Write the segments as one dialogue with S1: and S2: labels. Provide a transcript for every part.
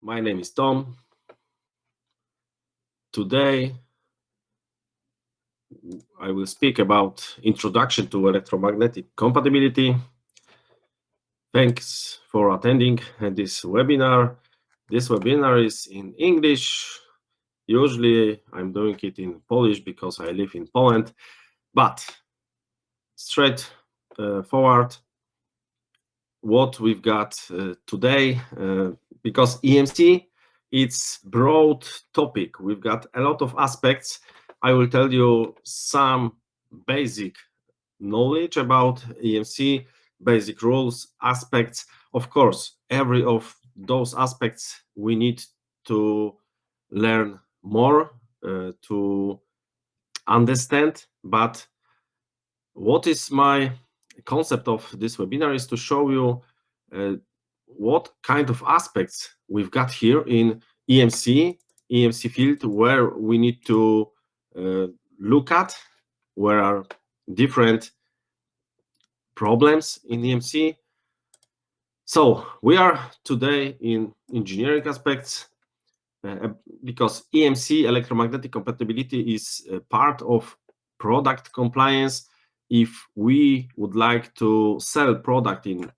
S1: My name is Tom. Today, I will speak about Introduction to Electromagnetic Compatibility. Thanks for attending this webinar. This webinar is in English. Usually, I'm doing it in Polish because I live in Poland, but straight forward, what we've got today, because EMC, it's broad topic. We've got a lot of aspects. I will tell you some basic knowledge about EMC, basic rules, aspects. Of course, every of those aspects we need to learn more to understand. But what is my concept of this webinar is to show you what kind of aspects we've got here in EMC field, where we need to look at, where are different problems in EMC. So we are today in engineering aspects because EMC, electromagnetic compatibility, is part of product compliance. If we would like to sell product in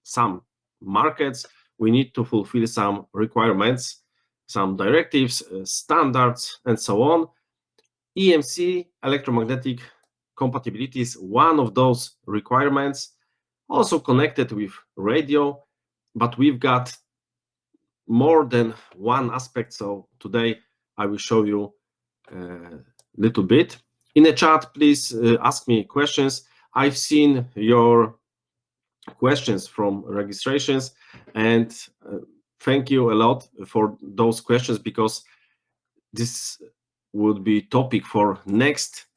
S1: some markets, we need to fulfill some requirements, some directives, standards, and so on. EMC, electromagnetic compatibility, is one of those requirements, also connected with radio, but we've got more than one aspect. So today I will show you a little bit. In the chat, please ask me questions. I've seen your questions from registrations, and thank you a lot for those questions, because this would be topic for next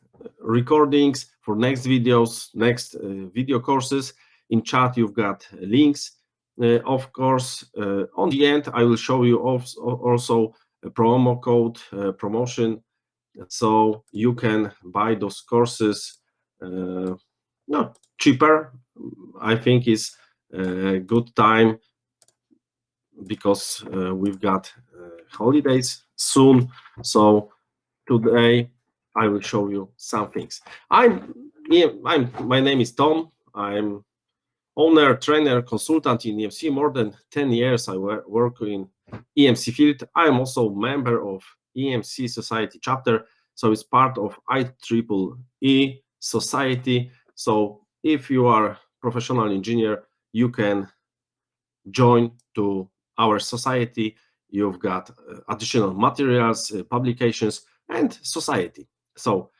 S1: recordings, for next videos, next video courses. In chat, you've got links. Of course, on the end, I will show you also a promo code promotion, so you can buy those courses cheaper. I think it's a good time because we've got holidays soon. So today I will show you some things. My name is Tom. I'm owner, trainer, consultant in EMC. More than 10 years I work in EMC field. I am also member of EMC Society chapter, so it's part of IEEE Society. So if you are a professional engineer, you can join to our society. You've got additional materials, publications, and society. So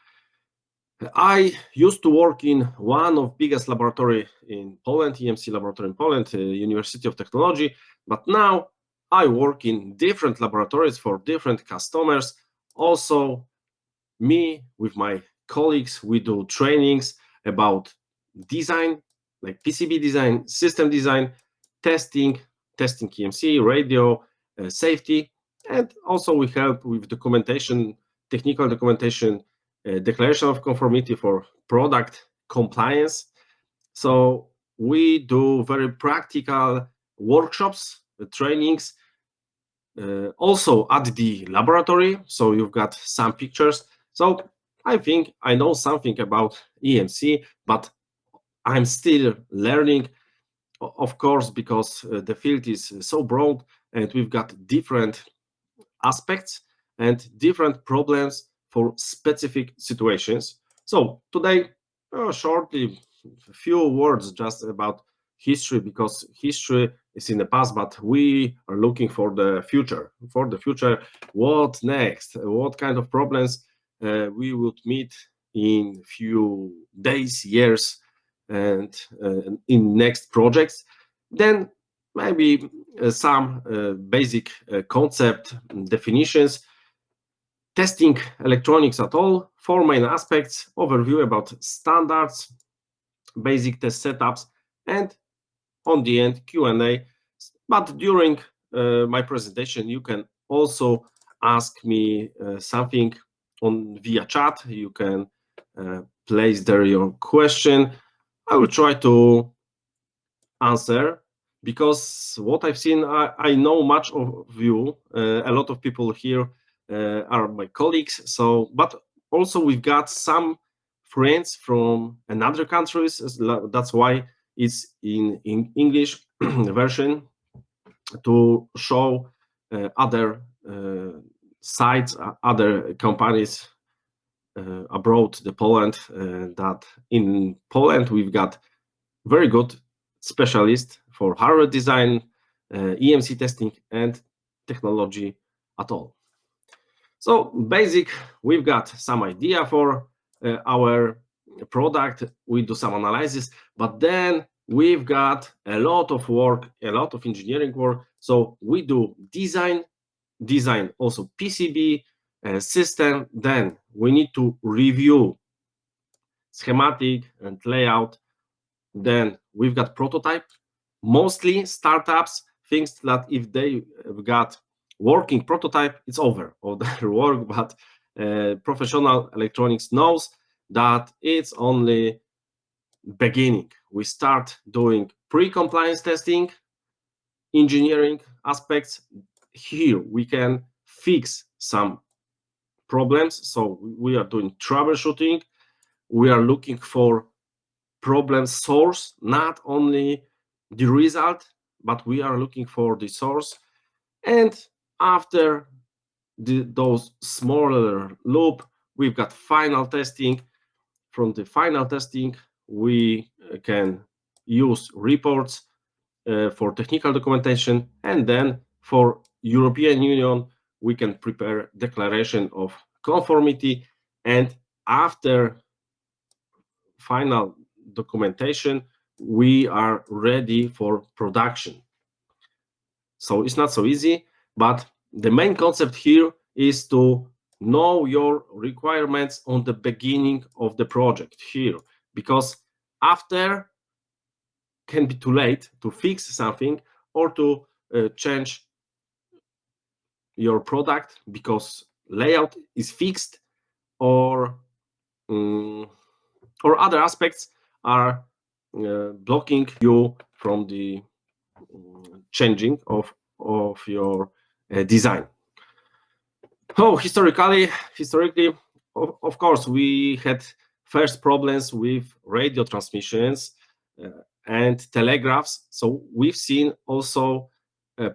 S1: I used to work in one of biggest laboratory in Poland, EMC laboratory in Poland, University of Technology, but now I work in different laboratories for different customers. Also, me with my colleagues, we do trainings about design, like PCB design, system design, testing EMC, radio, safety, and also we help with documentation, technical documentation, declaration of conformity for product compliance. So we do very practical workshops, trainings, also at the laboratory. So you've got some pictures. So I think I know something about EMC, but I'm still learning, of course, because the field is so broad and we've got different aspects and different problems for specific situations. So today, shortly, a few words just about history, because history is in the past, but we are looking for the future. For the future, what next? What kind of problems we would meet in few days, years, and in next projects. Then maybe some basic concept definitions. Testing electronics at all, 4 main aspects, overview about standards, basic test setups, and on the end, Q&A. But during my presentation, you can also ask me something via chat. You can place there your question. I will try to answer. because what I've seen, I know much of you. A lot of people here are my colleagues. So, but also we've got some friends from another countries. That's why it's in English version, to show other sites, other companies abroad the Poland, that in Poland we've got very good specialists for hardware design, EMC testing, and technology at all. So basic, we've got some idea for our product, we do some analysis, but then we've got a lot of work, a lot of engineering work. So we do design also PCB system, then we need to review schematic and layout. Then we've got prototype, mostly startups thinks that if they got working prototype, it's over all their work, but professional electronics knows that it's only beginning. We start doing pre-compliance testing, engineering aspects. Here we can fix some problems, so we are doing troubleshooting. We are looking for problem source, not only the result, but we are looking for the source. And after those smaller loop, we've got final testing. From the final testing, we can use reports for technical documentation, and then for European Union, we can prepare declaration of conformity, and after final documentation, we are ready for production. So it's not so easy, but the main concept here is to know your requirements on the beginning of the project here, because after can be too late to fix something or to change your product because layout is fixed, or other aspects are blocking you from the changing of your design. Oh, historically, of course, we had first problems with radio transmissions and telegraphs. So we've seen also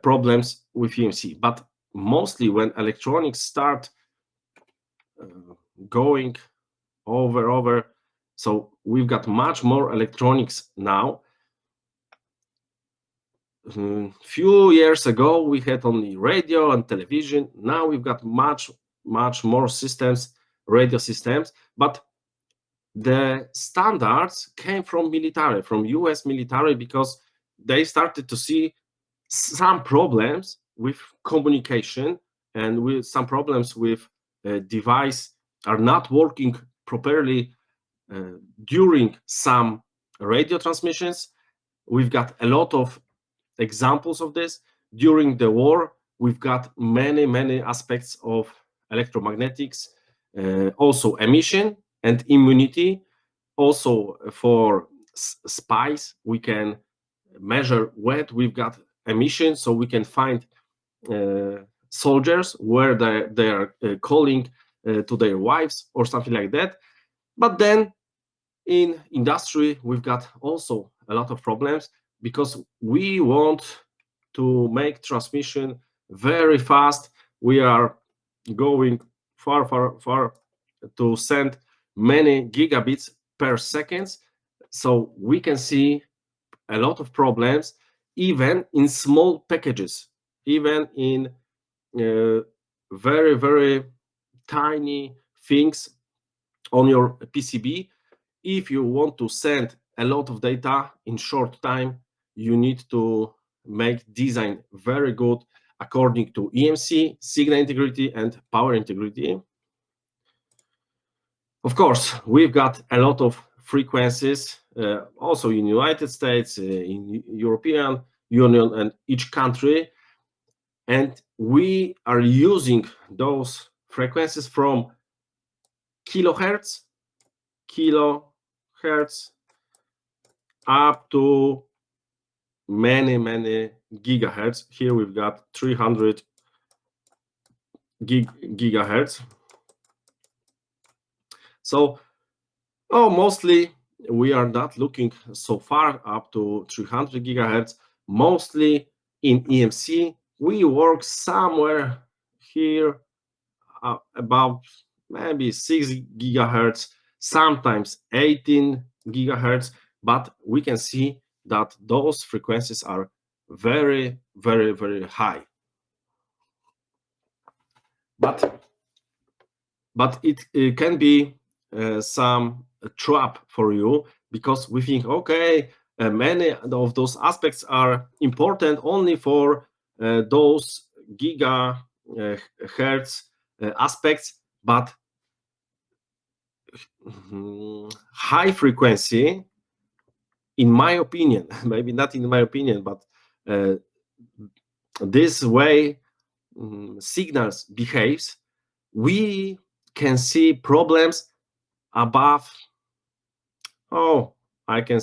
S1: problems with EMC, but mostly when electronics start going over, so we've got much more electronics now. Few years ago we had only radio and television. Now we've got much more systems, radio systems, but the standards came from military, from US military, because they started to see some problems with communication and with some problems with device are not working properly during some radio transmissions. We've got a lot of examples of this. During the war, we've got many aspects of electromagnetics, also emission and immunity. Also for spies, we can measure when we've got emission, so we can find soldiers where they are calling to their wives or something like that. But then in industry, we've got also a lot of problems, because we want to make transmission very fast. We are going far to send many gigabits per second. So we can see a lot of problems, even in small packages, even in very tiny things on your PCB. If you want to send a lot of data in short time, you need to make design very good according to EMC, signal integrity, and power integrity. Of course, we've got a lot of frequencies, also in United States, in European Union, and each country. And we are using those frequencies from kilohertz up to many gigahertz. Here we've got 300 gigahertz. So mostly we are not looking so far up to 300 gigahertz. Mostly in EMC we work somewhere here about maybe 6 gigahertz, sometimes 18 gigahertz, but we can see that those frequencies are very high. But it can be some trap for you, because we think, okay, many of those aspects are important only for those gigahertz aspects, but high frequency, in my opinion, maybe not in my opinion, but this way signals behaves, we can see problems above, I can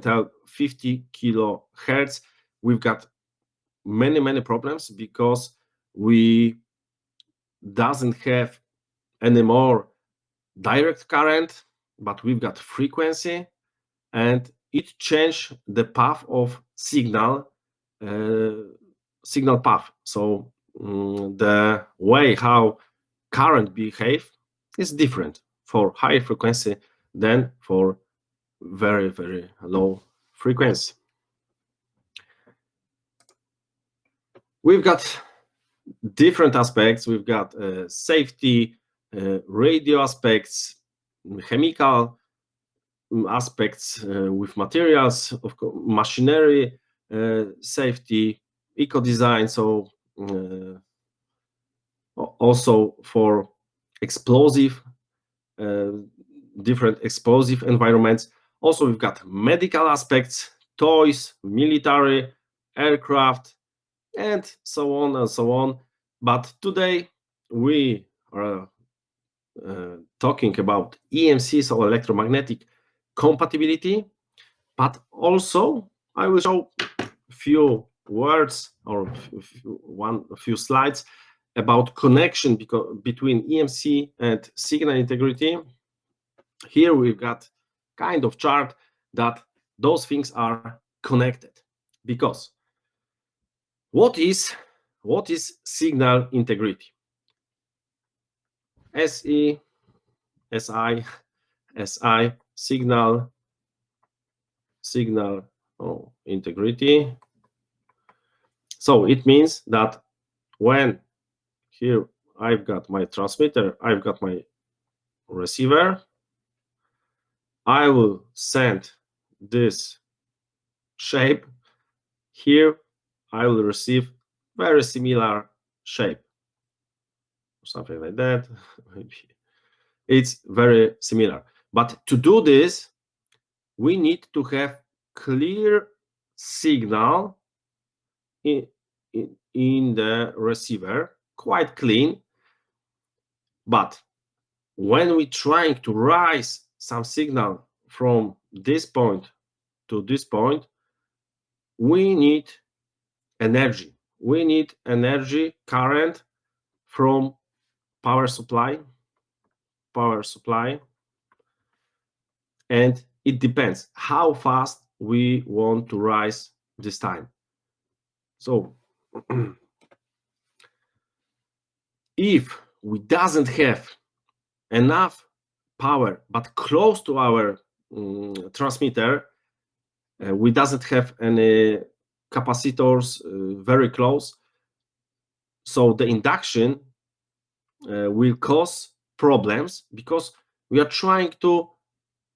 S1: tell 50 kilohertz. We've got many problems because we doesn't have any more direct current, but we've got frequency, and it changed the path of signal path. So the way how current behave is different for high frequency than for very low frequency. We've got different aspects. We've got safety, radio aspects, chemical aspects with materials, of course, machinery, safety, eco design. So also for explosive, different explosive environments. Also, we've got medical aspects, toys, military, aircraft, and so on and so on. But today we are talking about EMC, so electromagnetic compatibility, but also I will show a few words or a few slides about connection between EMC and signal integrity. Here we've got kind of chart that those things are connected, because what is signal integrity? SI, signal integrity. So it means that when here I've got my transmitter, I've got my receiver, I will send this shape. Here I will receive very similar shape, something like that. It's very similar. But to do this, we need to have clear signal in the receiver, quite clean. But when we're trying to rise some signal from this point to this point, we need energy. We need energy, current from power supply, and it depends how fast we want to rise this time. So if we doesn't have enough power but close to our transmitter, we doesn't have any capacitors very close, so the induction will cause problems, because we are trying to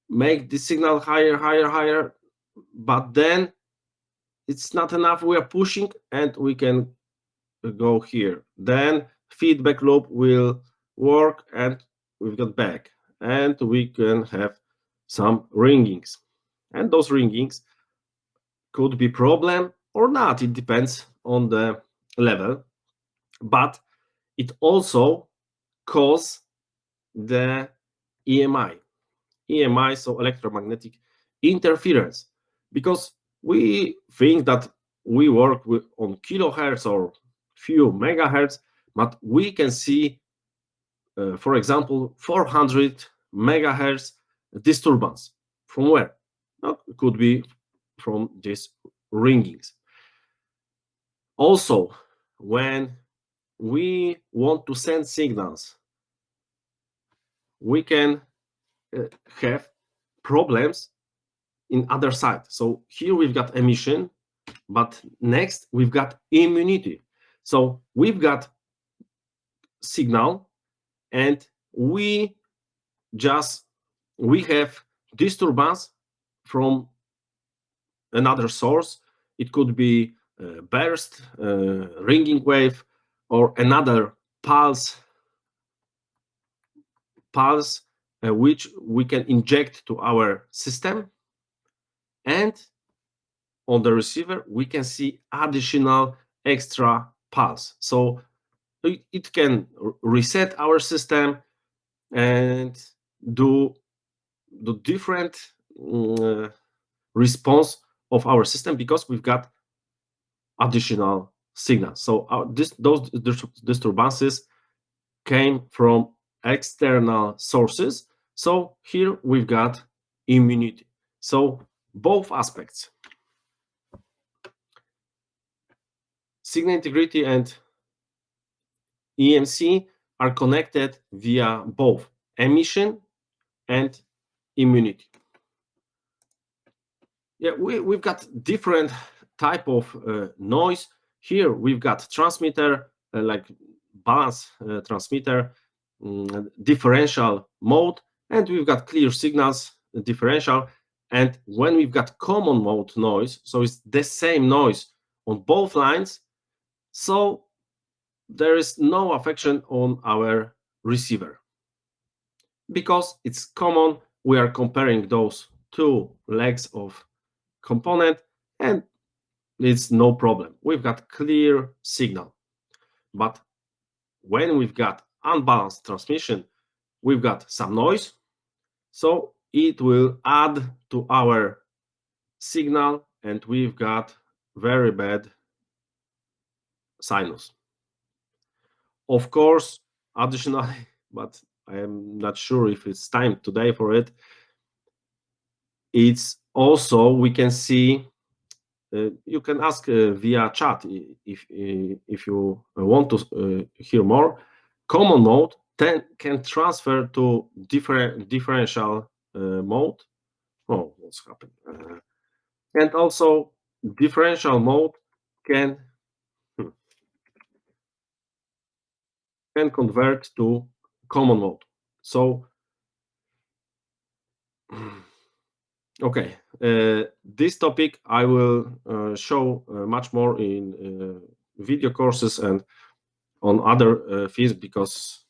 S1: make the signal higher, but then it's not enough. We are pushing and we can go here. Then feedback loop will work and we've got back, and we can have some ringings, and those ringings could be problem or not. It depends on the level, but it also cause the EMI, so electromagnetic interference, because we think that we work on kilohertz or few megahertz, but we can see, for example, 400 megahertz disturbance. From where? It could be from these ringings. Also, when we want to send signals, we can have problems in other side. So here we've got emission, but next we've got immunity. So we've got signal, and we have disturbance from another source. It could be burst, ringing wave, or another pulse, which we can inject to our system. And on the receiver, we can see additional extra pulse. So it can reset our system and do the different response of our system, because we've got additional signals. So those disturbances came from external sources. So here we've got immunity. So both aspects, signal integrity and EMC, are connected via both emission and immunity. Yeah, we've got different type of noise. Here we've got transmitter, like balance transmitter, differential mode, and we've got clear signals, differential. And when we've got common mode noise, so it's the same noise on both lines, so there is no affection on our receiver. Because it's common, we are comparing those two legs of component, and it's no problem. We've got clear signal. But when we've got unbalanced transmission, we've got some noise, so it will add to our signal, and we've got very bad sinus. Of course, additionally, but I am not sure if it's time today for it, it's also, we can see, you can ask via chat if you want to hear more. Common mode can transfer to differential mode. Oh, what's happened? And also differential mode can convert to common mode. So okay, this topic I will show much more in video courses and on other fields, because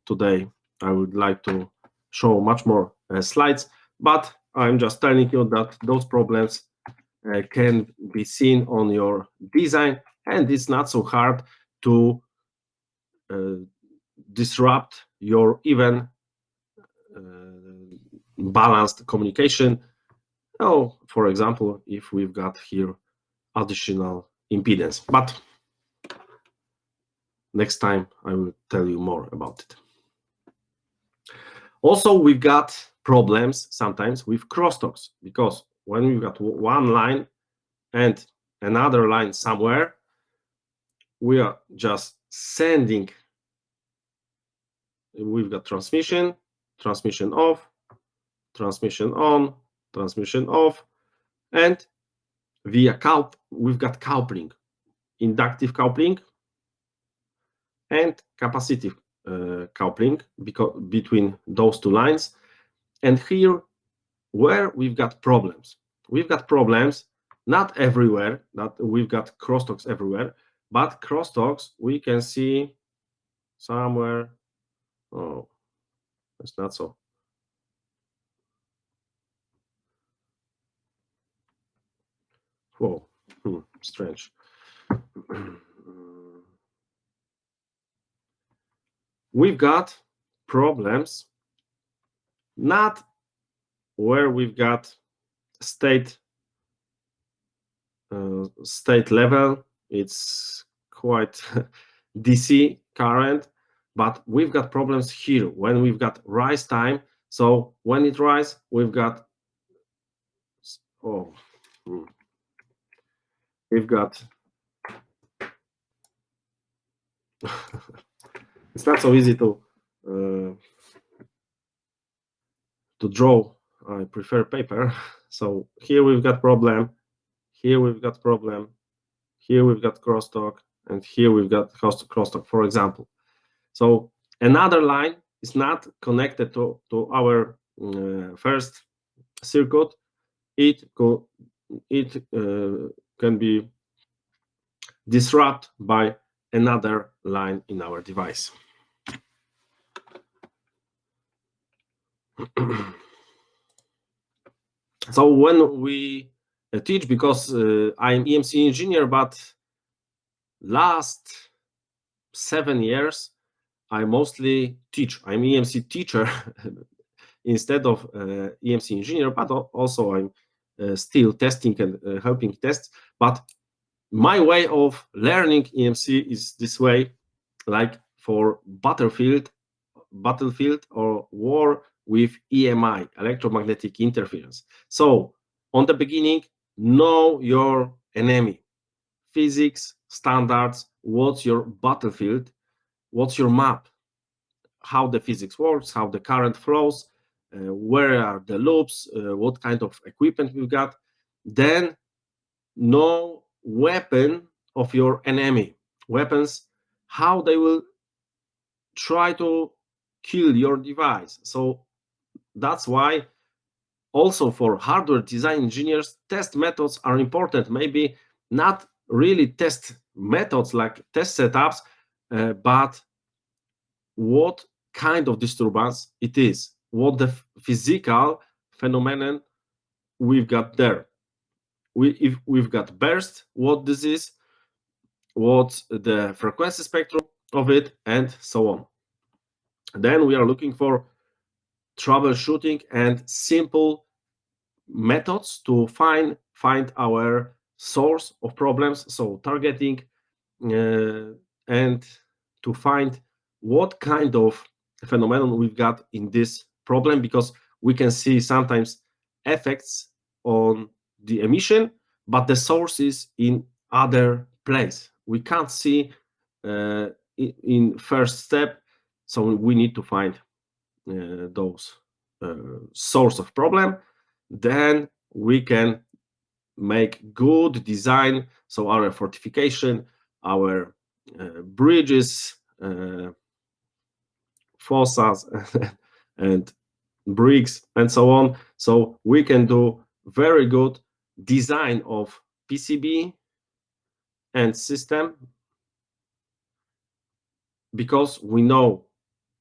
S1: today I would like to show much more slides, but I'm just telling you that those problems can be seen on your design, and it's not so hard to disrupt your even balanced communication. Oh, for example, if we've got here additional impedance, but next time I will tell you more about it. Also, we've got problems sometimes with crosstalks, because when we've got one line and another line somewhere, we are just sending, we've got transmission off, transmission on, transmission off, and via we've got coupling, inductive coupling and capacitive coupling between those two lines. And here, where we've got problems not everywhere, that we've got crosstalks everywhere, but crosstalks we can see somewhere. Oh, it's not so. Whoa, strange. We've got problems not where we've got state state level. It's quite DC current, but we've got problems here when we've got rise time. So when it rises, we've got it's not so easy to draw. I prefer paper. So here we've got problem, here we've got problem, here we've got crosstalk, and here we've got crosstalk, for example. So another line is not connected to our first circuit. It can be disrupted by another line in our device. So when we teach, because I'm EMC engineer, but last 7 years I mostly teach. I'm EMC teacher instead of EMC engineer, but also I'm still testing and helping test. But my way of learning EMC is this way, like for battlefield or war with EMI, electromagnetic interference. So on the beginning, know your enemy, physics, standards, what's your battlefield, what's your map, how the physics works, how the current flows, where are the loops, what kind of equipment we've got. Then know weapon of your enemy, weapons, how they will try to kill your device. So that's why also for hardware design engineers, test methods are important. Maybe not really test methods like test setups, but what kind of disturbance it is, what the physical phenomenon we've got there. If we've got burst, what this is, what's the frequency spectrum of it, and so on. Then we are looking for troubleshooting and simple methods to find our source of problems, so targeting, and to find what kind of phenomenon we've got in this problem, because we can see sometimes effects on the emission, but the source is in other place. We can't see in first step, so we need to find those source of problem. Then we can make good design, so our fortification, our bridges, fossas and bricks and so on. So we can do very good design of PCB and system, because we know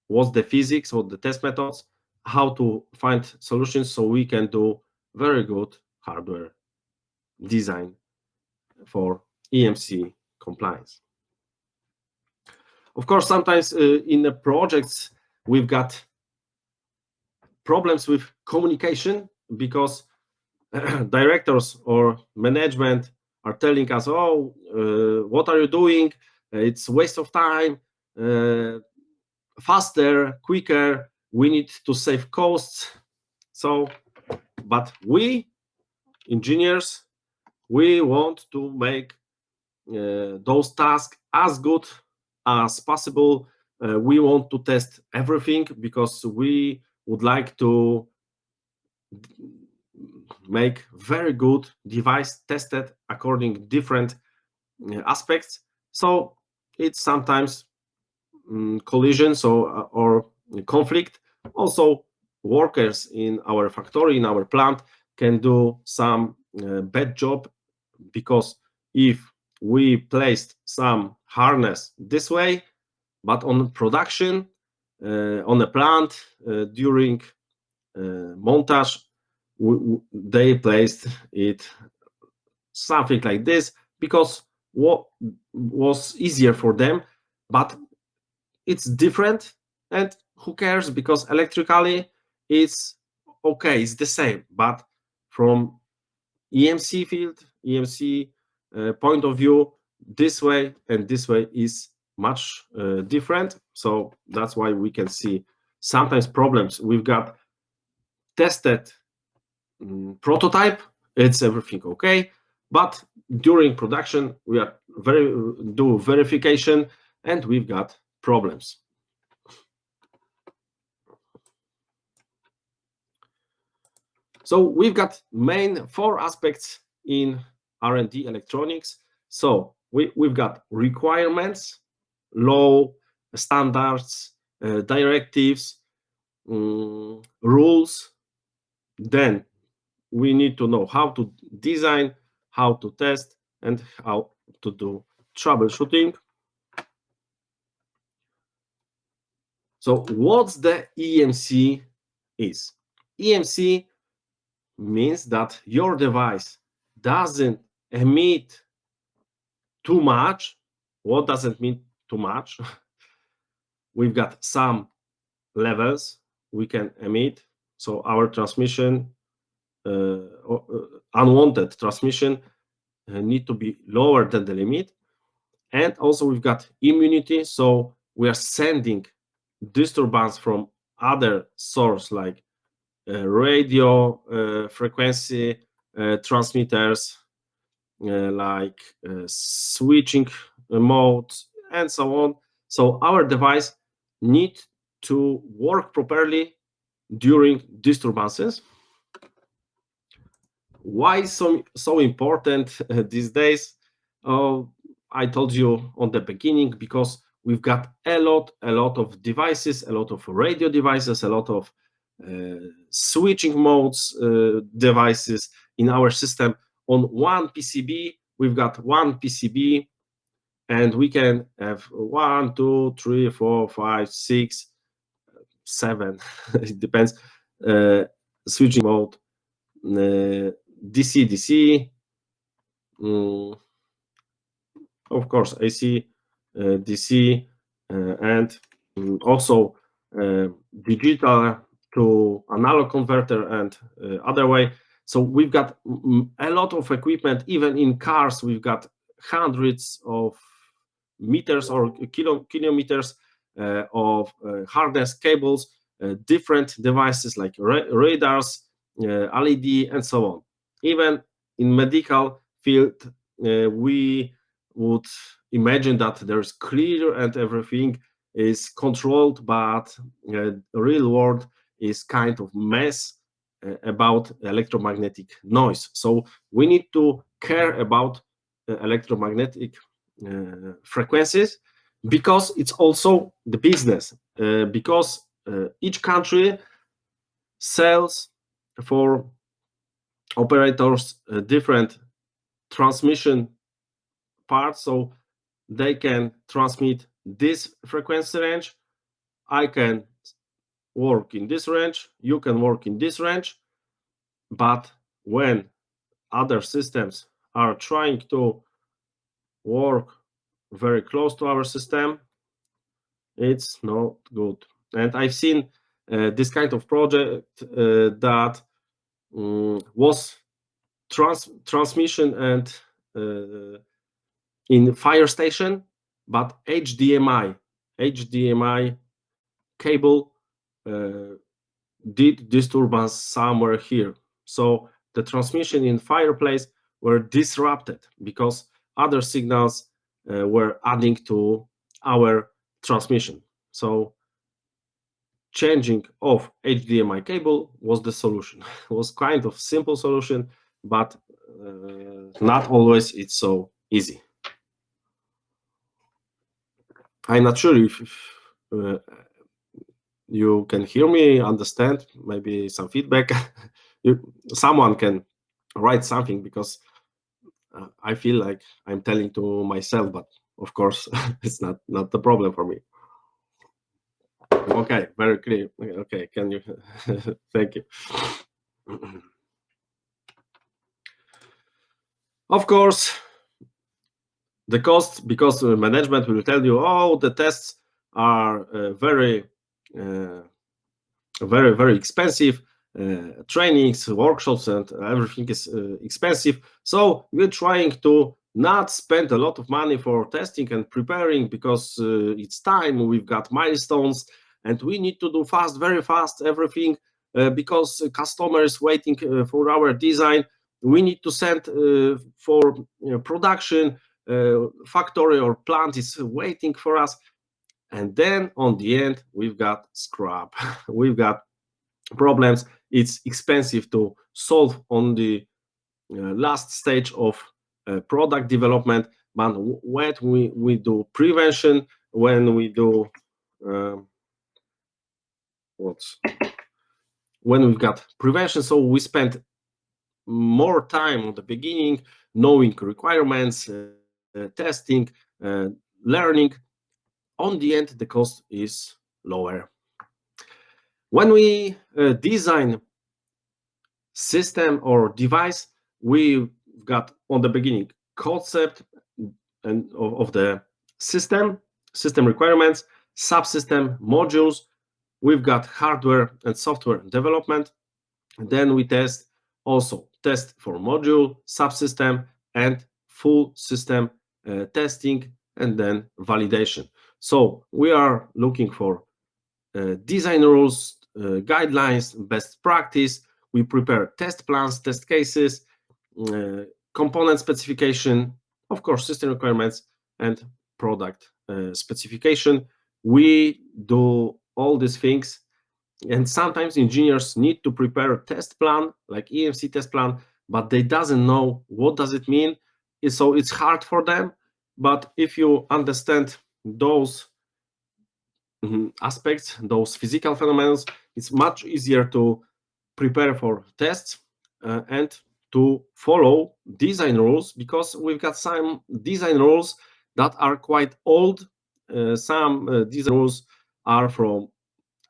S1: what's the physics, what the test methods, how to find solutions, so we can do very good hardware design for EMC compliance. Of course, sometimes in the projects we've got problems with communication, because directors or management are telling us, oh, what are you doing? It's waste of time, faster, quicker, we need to save costs. So, but we engineers, we want to make those tasks as good as possible. We want to test everything, because we would like to make very good device tested according different aspects. So it's sometimes collisions or conflict. Also, workers in our factory, in our plant, can do some bad job, because if we placed some harness this way, but on production, on the plant, during montage, they placed it something like this, because what was easier for them, but it's different, and who cares, because electrically it's okay, it's the same. But from EMC field, EMC point of view, this way and this way is much different. So that's why we can see sometimes problems. We've got tested prototype, it's everything okay, but during production we are do verification and we've got problems. So we've got main 4 aspects in R&D electronics. So we've got requirements, law, standards, directives, rules. Then we need to know how to design, how to test, and how to do troubleshooting. So what's the EMC is? EMC means that your device doesn't emit too much. What does it mean too much? We've got some levels we can emit. So our transmission, unwanted transmission need to be lower than the limit. And also we've got immunity. So we are sending disturbance from other source like radio frequency transmitters, like switching modes and so on. So our device needs to work properly during disturbances. Why so important these days? I told you on the beginning, because we've got a lot of devices, a lot of radio devices, a lot of switching modes devices in our system. On one PCB, we've got one PCB, and we can have 1, 2, 3, 4, 5, 6, 7. It depends. Switching mode, DC, DC, of course AC, DC, and also digital to analog converter and other way. So we've got a lot of equipment. Even in cars, we've got hundreds of meters or kilometers of harness cables, different devices like radars, LED, and so on. Even in medical field, we would imagine that there's clear and everything is controlled, but the real world is kind of mess about electromagnetic noise. So we need to care about electromagnetic frequencies, because it's also the business, because each country sells for operators different transmission parts, so they can transmit this frequency range. I can work in this range, you can work in this range, but when other systems are trying to work very close to our system, it's not good. And I've seen this kind of project that was transmission and in fire station, but HDMI cable did disturbance somewhere here. So the transmission in fireplace were disrupted because other signals were adding to our transmission. So changing of HDMI cable was the solution. It was kind of simple solution, but not always it's so easy. I'm not sure if you can hear me, understand, maybe some feedback. Someone can write something, because I feel like I'm telling to myself, but of course it's not the problem for me. Okay, very clear. Okay, can you? Thank you. Of course, the cost, because management will tell you, oh, the tests are very expensive, trainings, workshops, and everything is expensive. So we're trying to not spend a lot of money for testing and preparing, because it's time, we've got milestones, and we need to do fast, very fast, everything, because customer is waiting for our design. We need to send for production, factory or plant is waiting for us. And then on the end, we've got scrap. We've got problems. It's expensive to solve on the last stage of product development. But when we do prevention, when we do when we've got prevention, so we spend more time on the beginning, knowing requirements, testing, learning. On the end, the cost is lower. When we design system or device, we got on the beginning concept and of the system requirements, subsystem, modules. We've got hardware and software development. And then we test for module, subsystem, and full system testing, and then validation. So we are looking for design rules, guidelines, best practice. We prepare test plans, test cases, component specification, of course, system requirements, and product specification. We do all these things, and sometimes engineers need to prepare a test plan, like EMC test plan, but they doesn't know what does it mean. So it's hard for them. But if you understand those aspects, those physical phenomena, it's much easier to prepare for tests and to follow design rules, because we've got some design rules that are quite old. Some design rules are from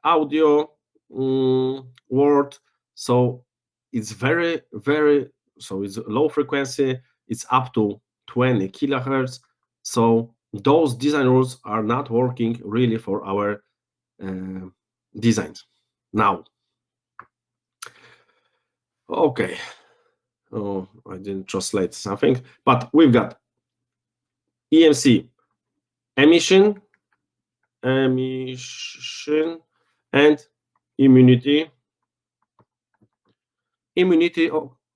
S1: audio world, so it's very so it's low frequency, it's up to 20 kilohertz. So those design rules are not working really for our designs now. Okay, oh, I didn't translate something, but we've got EMC, emission, and immunity. Immunity,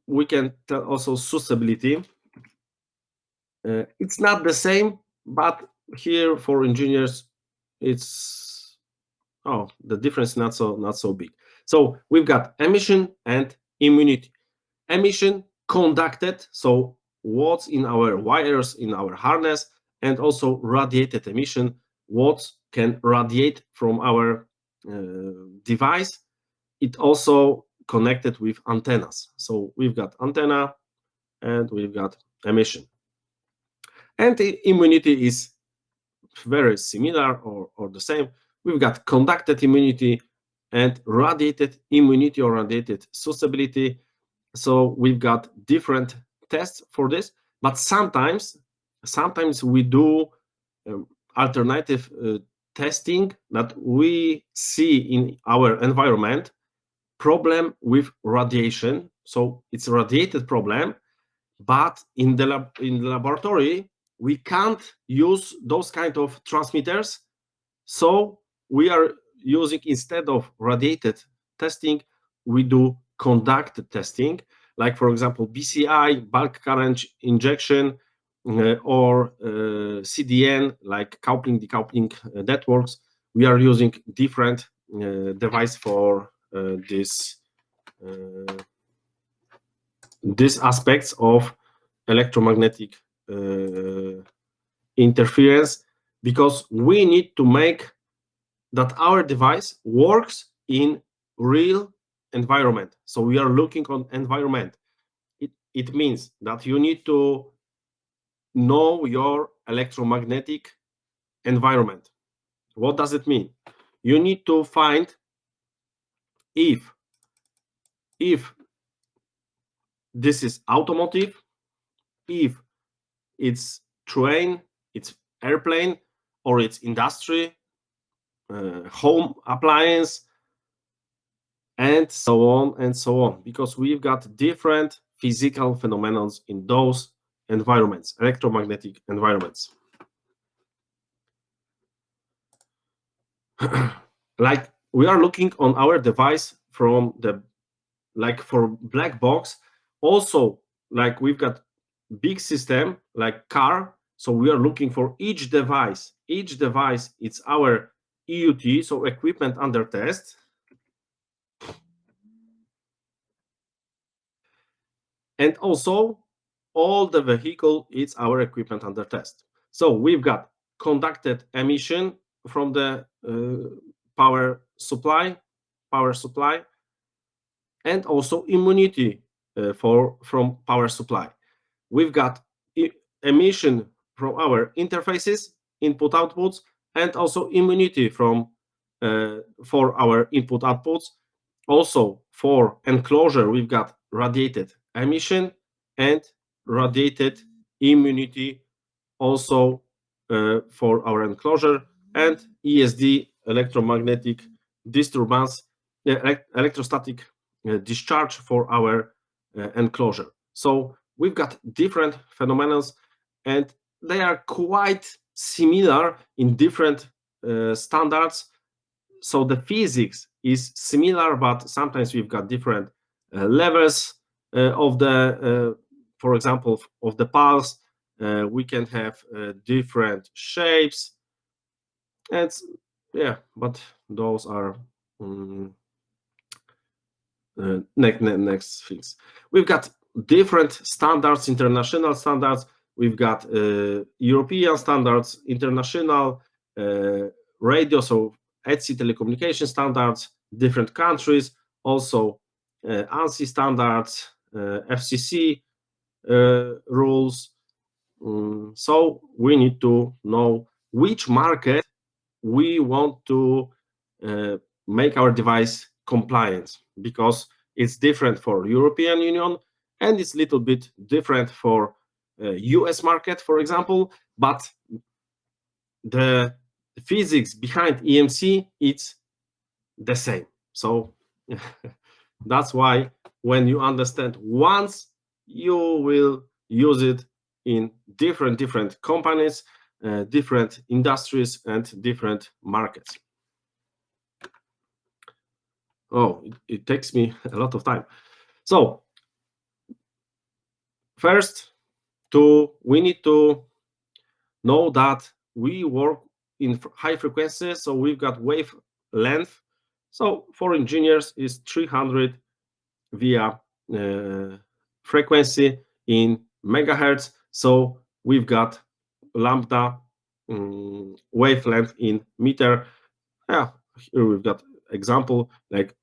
S1: we can tell also susceptibility. It's not the same, but here for engineers, it's the difference not so big. So we've got emission and immunity. Emission, conducted, so what's in our wires, in our harness, and also radiated emission, what can radiate from our device. It also connected with antennas. So we've got antenna and we've got emission. And the immunity is very similar or the same. We've got conducted immunity and radiated immunity or radiated susceptibility. So we've got different tests for this, but sometimes we do alternative testing that we see in our environment, problem with radiation. So it's a radiated problem, but in the laboratory, we can't use those kind of transmitters. So we are using, instead of radiated testing, we do conducted testing, like for example BCI, bulk current injection, or CDN, like coupling decoupling networks. We are using different device for these aspects of electromagnetic interference, because we need to make that our device works in real environment. So we are looking on environment. It means that you need to know your electromagnetic environment. What does it mean? You need to find if this is automotive, if it's train, it's airplane, or it's industry, home appliance, and so on and so on, because we've got different physical phenomena in those environments, electromagnetic environments. Like we are looking on our device from the, like for black box, also like we've got big system like car, so we are looking for each device. Each device, it's our EUT, so equipment under test. And also all the vehicle is our equipment under test. So we've got conducted emission from the power supply, and also immunity from power supply. We've got emission from our interfaces, input outputs, and also immunity from for our input outputs. Also for enclosure, we've got radiated emission and radiated immunity also for our enclosure, and ESD, electromagnetic disturbance, electrostatic discharge for our enclosure. So we've got different phenomena, and they are quite similar in different standards. So the physics is similar, but sometimes we've got different levels of the, for example, of the pulse. We can have different shapes, and yeah, but those are next things. We've got different standards, international standards. We've got European standards, international radio, so ETSI telecommunication standards, different countries, also ANSI standards, FCC rules. So we need to know which market we want to make our device compliant, because it's different for European Union and it's a little bit different for US market, for example, but the physics behind EMC, it's the same. So that's why when you understand once, you will use it in different companies, different industries, and different markets. Oh, it takes me a lot of time. So first, we need to know that we work in high frequencies, so we've got wave length. So for engineers is 300 via frequency in megahertz. So we've got lambda wavelength in meter. Yeah, here we've got example like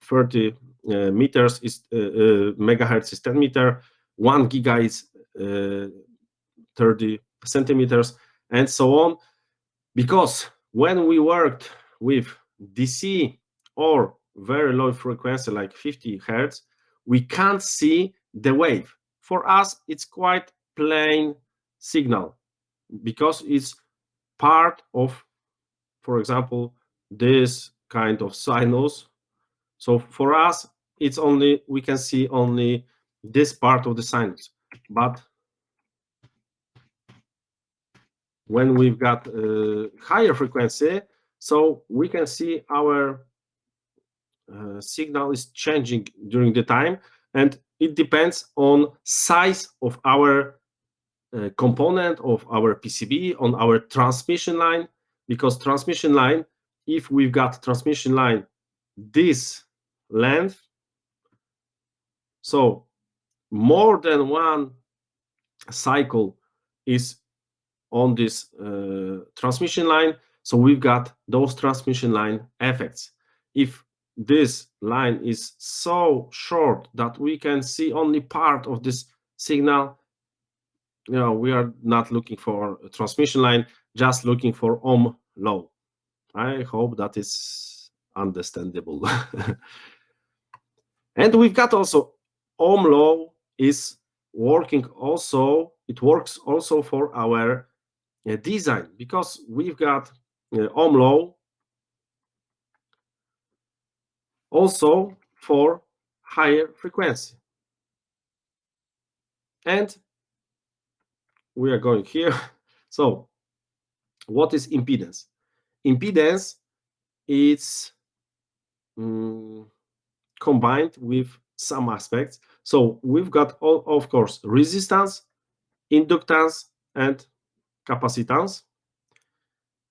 S1: 30 meters is megahertz is 10 meter, 1 giga is 30 centimeters, and so on. Because when we worked with DC or very low frequency like 50 hertz, we can't see the wave. For us, it's quite plain signal because it's part of, for example, this kind of sinus. So for us, it's only, we can see only this part of the sinus. But when we've got higher frequency, so we can see our signal is changing during the time, and it depends on size of our component of our PCB, on our transmission line, because transmission line, if we've got transmission line this length, so more than one cycle is on this transmission line, so we've got those transmission line effects. If this line is so short that we can see only part of this signal, you know, we are not looking for a transmission line, just looking for ohm low. I hope that is understandable. And we've got also ohm low is working also, it works also for our design, because we've got ohm low also for higher frequency. And we are going here. So what is impedance? Impedance is combined with some aspects. So we've got, of course, resistance, inductance, and capacitance.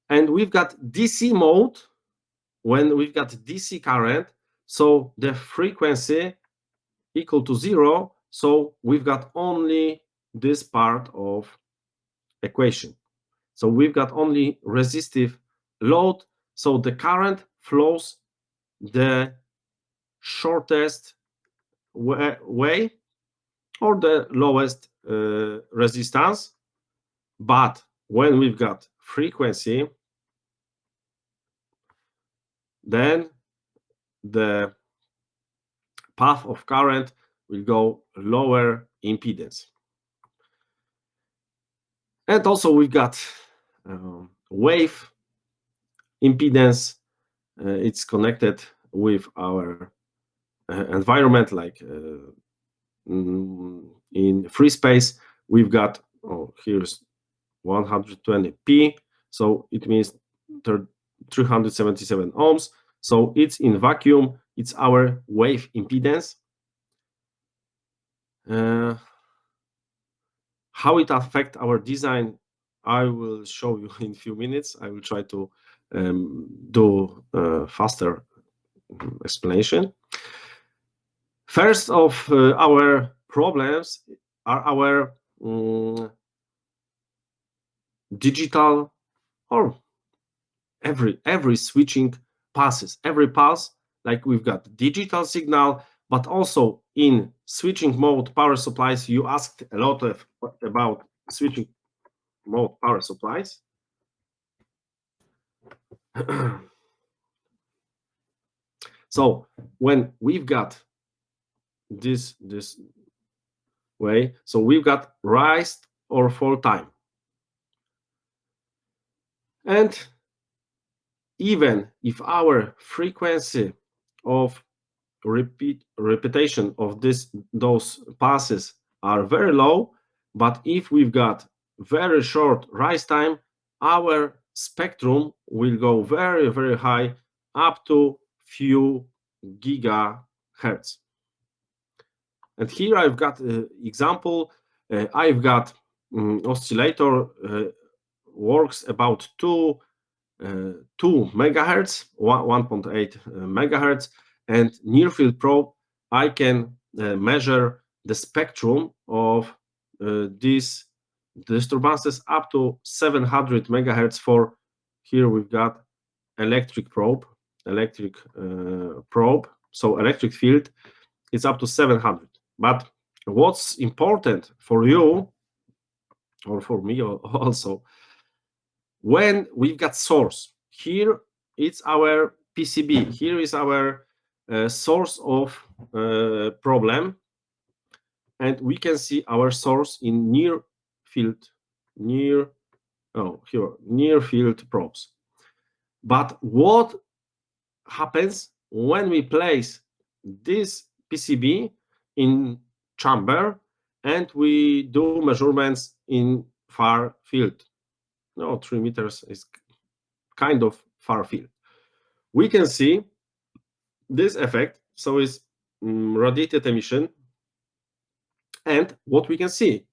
S1: And we've got DC mode when we've got DC current, so the frequency equal to 0, so we've got only this part of equation. So we've got only resistive load, so the current flows the shortest way or the lowest resistance. But when we've got frequency, then the path of current will go lower impedance. And also we've got wave impedance. It's connected with our environment, like in free space. We've got, here's 120p, so it means 377 ohms. So it's in vacuum, it's our wave impedance. How it affects our design, I will show you in a few minutes. I will try to do faster explanation. First of our problems are our digital, or every switching passes. Every pulse, like we've got digital signal, but also in switching mode power supplies. You asked a lot about switching mode power supplies. So when we've got this way, so we've got rise or fall time, and even if our frequency of repetition of those passes are very low, but if we've got very short rise time, our spectrum will go very, very high, up to few gigahertz. And here I've got an example. I've got oscillator works about 2 megahertz, 1.8 megahertz, and near field probe, I can measure the spectrum of these disturbances up to 700 megahertz. For here we've got electric probe, so electric field, it's up to 700. But what's important for you, or for me also, when we've got source, here it's our PCB, here is our source of problem, and we can see our source in near field probes. But what happens when we place this PCB in chamber and we do measurements in far field? No, 3 meters is kind of far field. We can see this effect, so it's radiated emission. And what we can see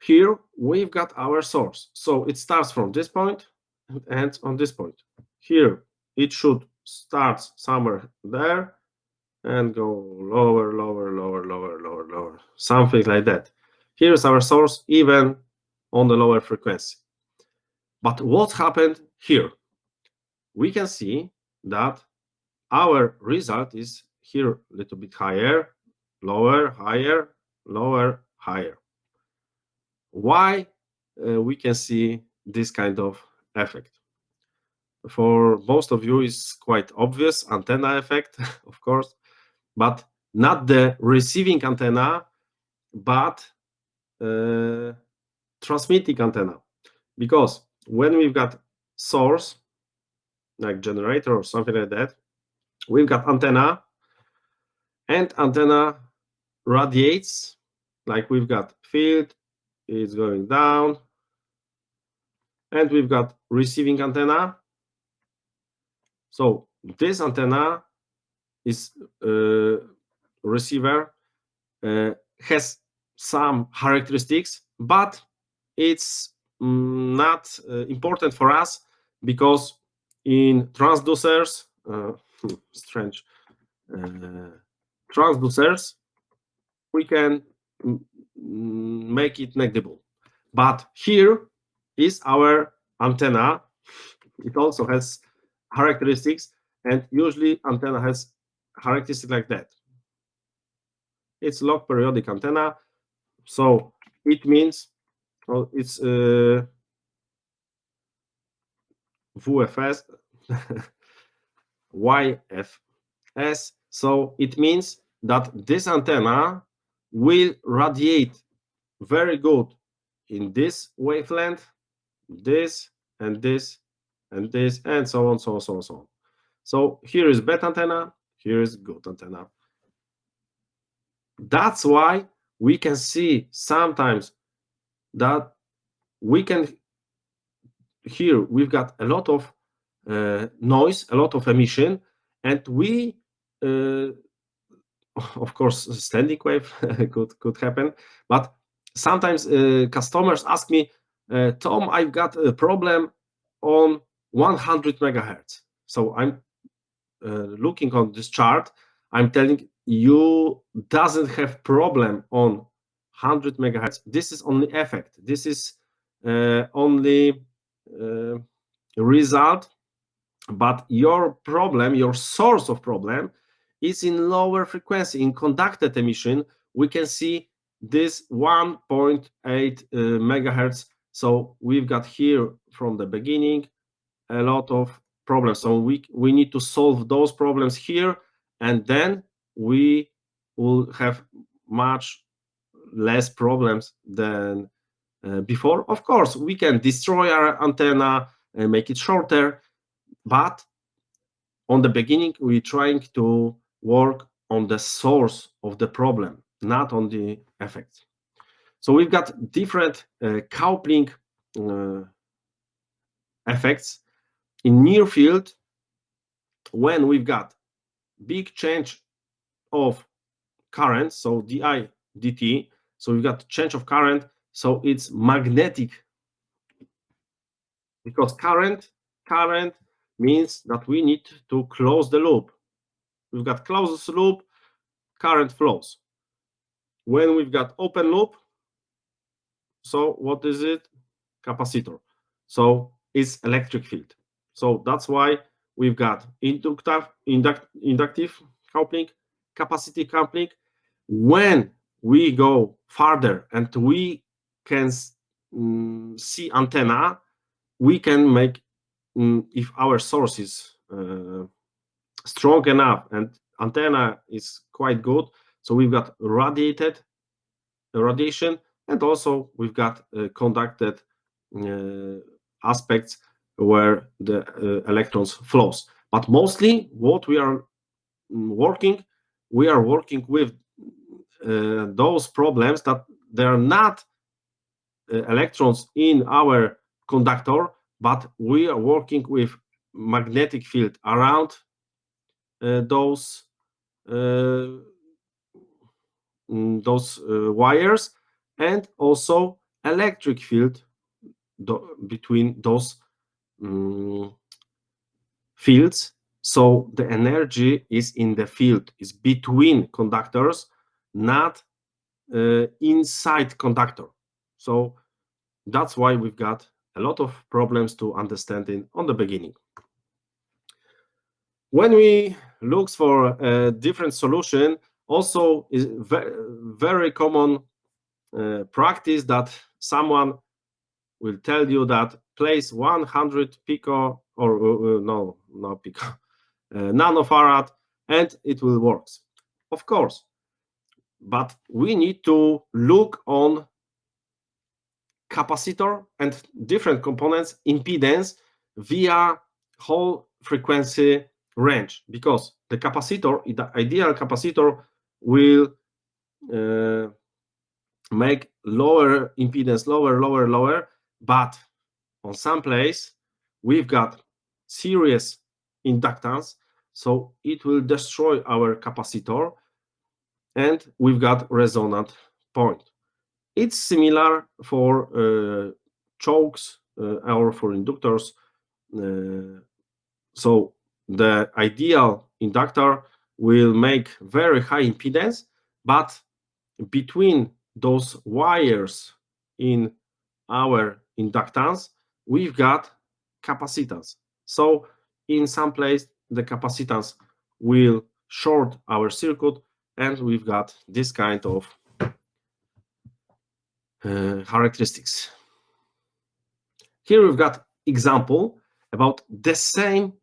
S1: here, we've got our source. So it starts from this point and ends on this point. Here it should start somewhere there and go lower, lower, lower, lower, lower, lower, something like that. Here's our source, even on the lower frequency. But what happened here? We can see that our result is here a little bit higher, lower, higher, lower, higher. Why we can see this kind of effect? For most of you, it's quite obvious, antenna effect, of course, but not the receiving antenna, but transmitting antenna. Because when we've got source, like generator or something like that, we've got antenna, and antenna radiates, like we've got field, it's going down, and we've got receiving antenna. So this antenna is receiver, has some characteristics, but it's not important for us, because in transducers, strange transducers, we can make it negligible. But here is our antenna. It also has characteristics, and usually antenna has characteristics like that. It's log periodic antenna, so it means, well, it's VFS, YFS. So it means that this antenna will radiate very good in this wavelength, this and this and this, and so on, so on, so on, so on. So here is bad antenna, here is good antenna. That's why we can see sometimes that we can, here we've got a lot of noise, a lot of emission, and we, of course, standing wave could happen, but sometimes customers ask me, Tom, I've got a problem on 100 megahertz. So I'm looking on this chart, I'm telling you, doesn't have problem on 100 megahertz. This is only effect. This is only result, but your problem, your source of problem, is in lower frequency. In conducted emission, we can see this 1.8 megahertz. So we've got here from the beginning a lot of problems. So we need to solve those problems here, and then we will have much less problems than before. Of course, we can destroy our antenna and make it shorter, but on the beginning, we're trying to work on the source of the problem, not on the effects. So we've got different coupling effects. In near field, when we've got big change of current, so di dt, so we've got change of current, so it's magnetic, because current means that we need to close the loop. We've got closed loop, current flows. When we've got open loop, so what is it? Capacitor. So it's electric field. So that's why we've got inductive coupling, capacitive coupling. When we go farther and we can see antenna, we can make, if our source is strong enough and antenna is quite good, so we've got radiation, and also we've got conducted aspects where the electrons flows. But mostly what we are working with those problems that there are not electrons in our conductor, but we are working with magnetic field around those wires, and also electric field between those fields. So the energy is in the field, is between conductors, not inside conductor. So that's why we've got a lot of problems to understand on the beginning. When we look for a different solution, also is very common practice that someone will tell you that place 100 pico, or no pico, nanofarad, and it will work. Of course, but we need to look on capacitor and different components impedance via whole frequency range, because the capacitor, the ideal capacitor, will make lower impedance, lower, but on some place we've got series inductance, so it will destroy our capacitor, and we've got resonant point. It's similar for chokes or for inductors. So the ideal inductor will make very high impedance, but between those wires in our inductance, we've got capacitance. So in some place, the capacitance will short our circuit, and we've got this kind of characteristics. Here we've got example about the same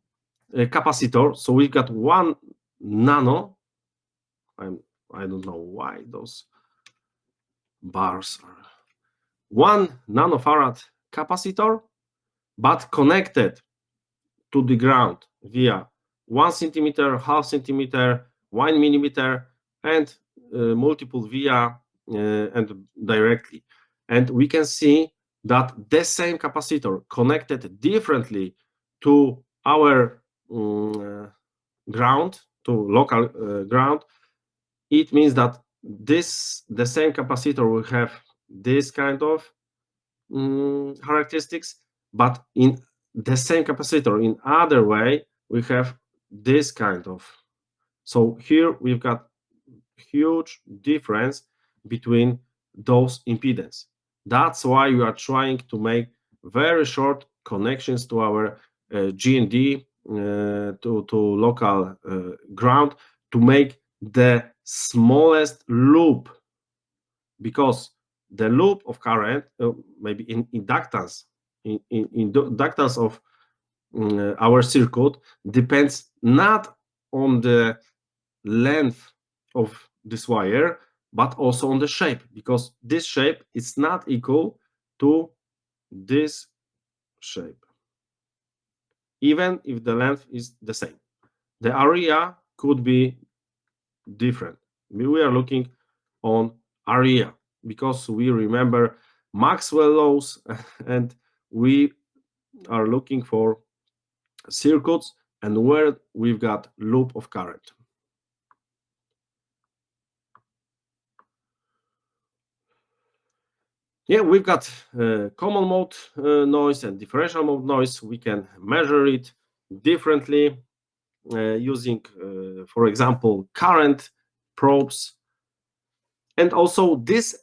S1: capacitor. So we've got 1 nano. I don't know why those bars are 1 nanofarad capacitor, but connected to the ground via 1 centimeter, half centimeter, 1 millimeter, and multiple via and directly. And we can see that the same capacitor connected differently to our ground, to local ground. It means that the same capacitor will have this kind of characteristics, but in the same capacitor in other way we have this kind of. So here we've got huge difference between those impedance. That's why we are trying to make very short connections to our G&D to local ground, to make the smallest loop, because the loop of current, maybe in inductance, in inductance of our circuit, depends not on the length of this wire, but also on the shape, because this shape is not equal to this shape, even if the length is the same. The area could be different. We are looking on area because we remember Maxwell laws, and we are looking for circuits and where we've got loop of current. Yeah, we've got common mode noise and differential mode noise. We can measure it differently using, for example, current probes. And also this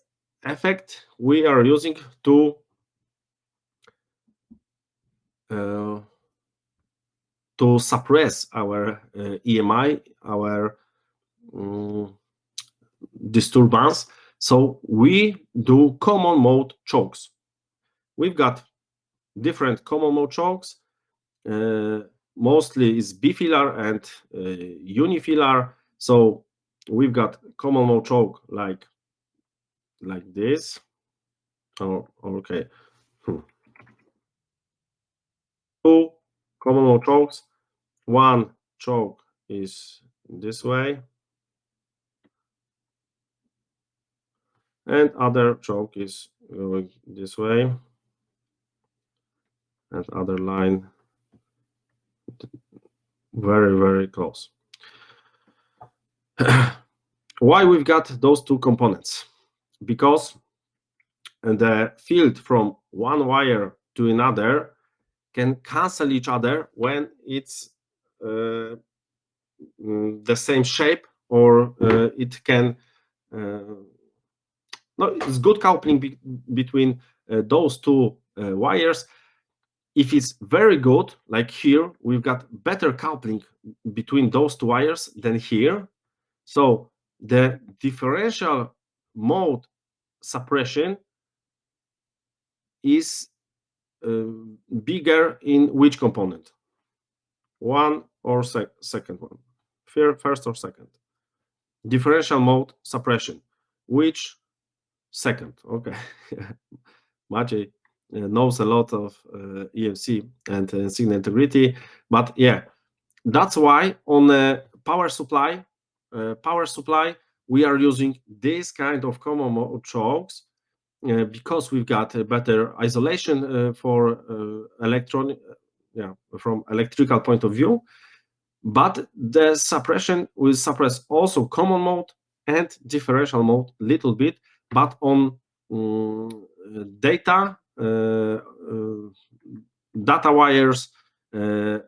S1: effect we are using to suppress our EMI, our disturbance. So we do common mode chokes. We've got different common mode chokes. Mostly is bifilar and unifilar. So we've got common mode choke like this. Oh, okay. Two common mode chokes. One choke is this way, and other choke is going this way, and other line very, very close. Why we've got those two components? Because the field from one wire to another can cancel each other when it's the same shape, or it can no, it's good coupling between those two wires. If it's very good, like here, we've got better coupling between those two wires than here. So the differential mode suppression is bigger in which component? One or second one? First or second? Differential mode suppression. Which second? Okay. Maciej knows a lot of EMC and signal integrity, but yeah, that's why on the power supply, we are using this kind of common mode chokes because we've got a better isolation for from electrical point of view. But the suppression will suppress also common mode and differential mode a little bit, but on data wires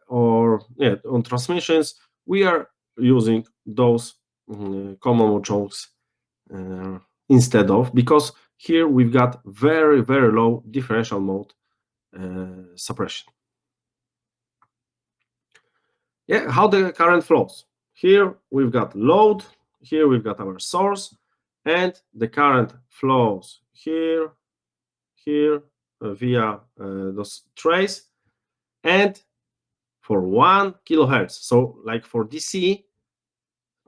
S1: or on transmissions, we are using those common mode chokes instead of, because here we've got very, very low differential mode suppression. Yeah, how the current flows. Here we've got load, here we've got our source, and the current flows here via those trays, and for 1 kilohertz. So like for DC,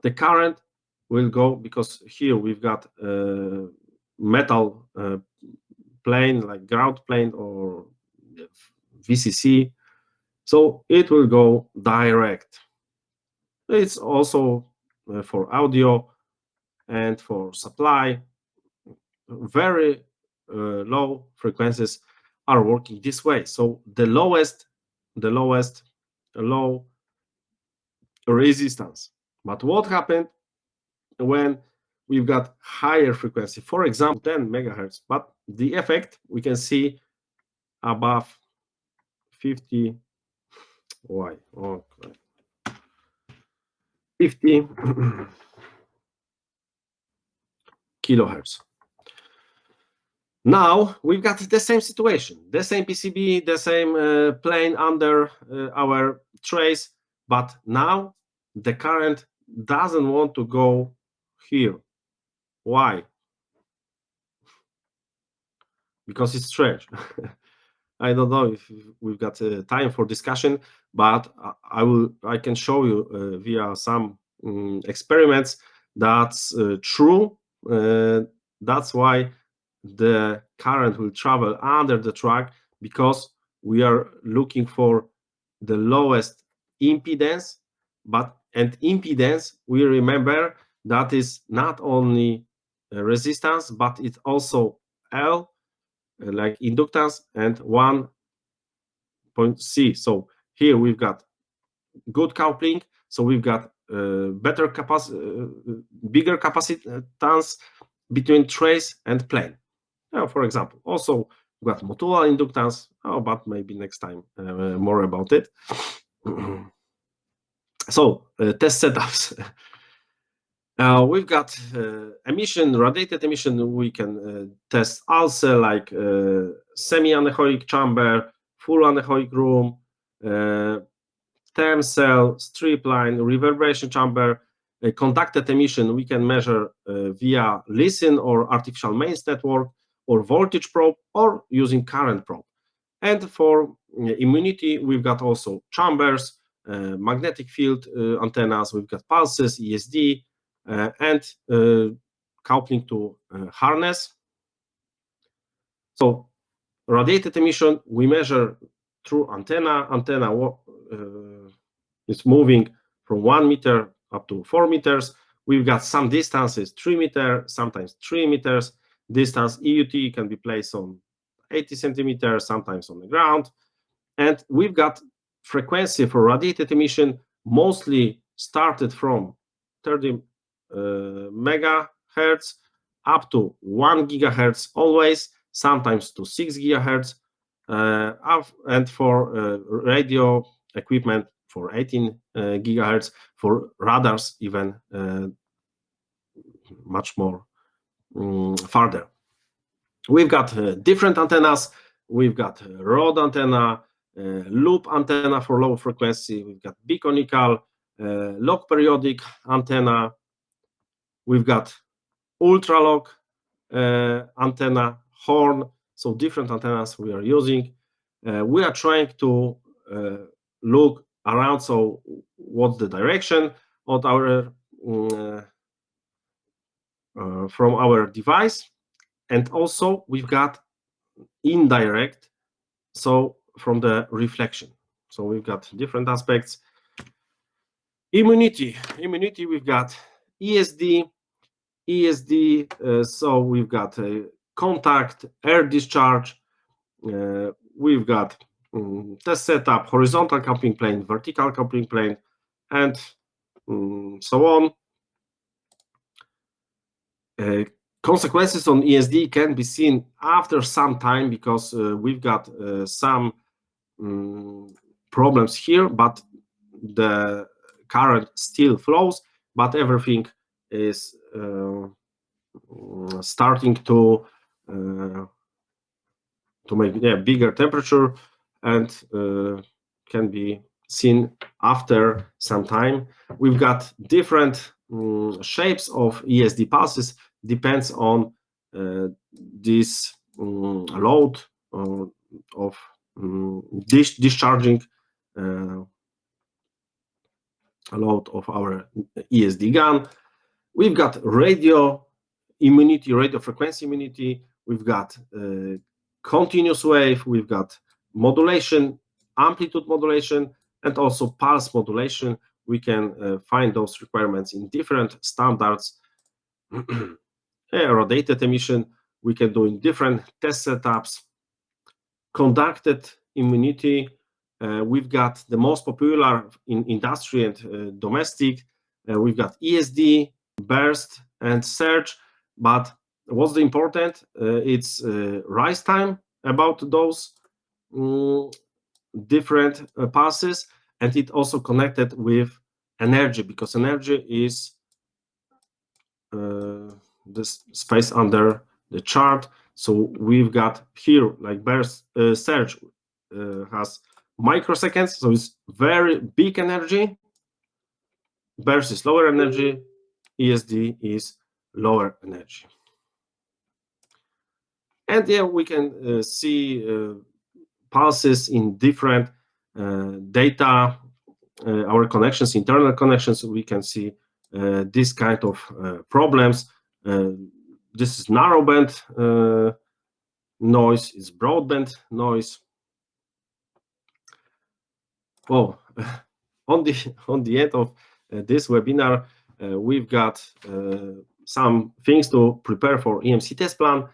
S1: the current will go, because here we've got metal plane, like ground plane or VCC, so it will go direct. It's also for audio and for supply. Very low frequencies are working this way. So the lowest low resistance. But what happened when we've got higher frequency, for example 10 megahertz, but the effect we can see above 50 kilohertz. Now we've got the same situation, the same PCB, the same plane under our trays, but now the current doesn't want to go here. Why? Because it's strange. I don't know if we've got time for discussion, but I can show you via some experiments that's true. That's why the current will travel under the track, because we are looking for the lowest impedance. And impedance, we remember, that is not only resistance, but it's also L, like inductance, and 1.C. So here we've got good coupling, so we've got bigger capacitance between trace and plane. For example, also we've got modular inductance, but maybe next time more about it. So test setups. We've got emission, radiated emission. We can test also like semi-anechoic chamber, full anechoic room, term cell, strip line, reverberation chamber. Conducted emission we can measure via listen or artificial mains network, or voltage probe, or using current probe. And for immunity, we've got also chambers, magnetic field antennas, we've got pulses, ESD, and coupling to harness. So radiated emission we measure through antenna. Antenna is moving from 1 meter up to 4 meters. We've got some distances, 3 meters, sometimes 3 meters distance. EUT can be placed on 80 centimeters, sometimes on the ground. And we've got frequency for radiated emission mostly started from 30 megahertz up to 1 gigahertz always, sometimes to 6 gigahertz, and for radio equipment for 18 gigahertz, for radars even much more farther. We've got different antennas. We've got rod antenna, loop antenna for low frequency. We've got biconical, log periodic antenna. We've got ultra log antenna, horn. So different antennas we are using. We are trying to look around. So what's the direction of our from our device? And also we've got indirect, so from the reflection. So we've got different aspects. Immunity, we've got ESD, ESD, so we've got contact, air discharge, we've got test setup, horizontal coupling plane, vertical coupling plane, and so on. Consequences on ESD can be seen after some time because we've got some problems here, but the current still flows, but everything is starting to make bigger temperature and can be seen after some time. We've got different shapes of ESD pulses, depends on this load of discharging load of our ESD gun. We've got radio immunity, radio frequency immunity. We've got continuous wave. We've got modulation, amplitude modulation, and also pulse modulation. We can find those requirements in different standards. Radiated emission, we can do in different test setups. Conducted immunity, we've got the most popular in industry and domestic. We've got ESD, burst, and surge. But what's the important? It's rise time about those different pulses, and it also connected with energy, because energy is this space under the chart. So we've got here like burst, surge has microseconds, so it's very big energy. Burst is lower energy, ESD is lower energy. And yeah, we can see pulses in different data, our connections, internal connections. We can see this kind of problems. This is narrowband noise, it's broadband noise. Oh, on the end of this webinar, we've got some things to prepare for EMC test plan.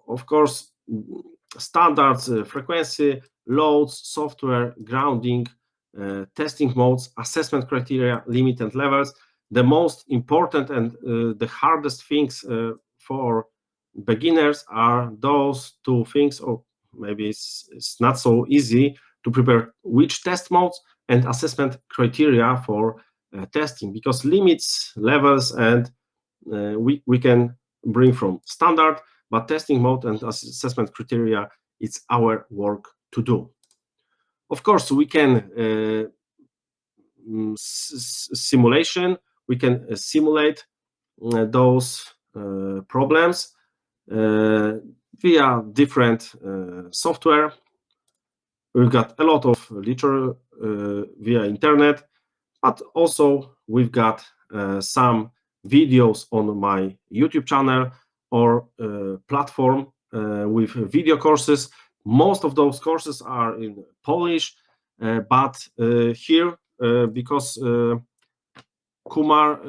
S1: Of course, standards, frequency, loads, software, grounding, testing modes, assessment criteria, limit and levels. The most important and the hardest things for beginners are those two things, or maybe it's not so easy to prepare which test modes and assessment criteria for testing, because limits, levels, and we can bring from standard, but testing mode and assessment criteria, it's our work to do. Of course, we can simulation, we can simulate those problems via different software. We've got a lot of literature via internet, but also we've got some videos on my YouTube channel or platform with video courses. Most of those courses are in Polish, but here, because Kumar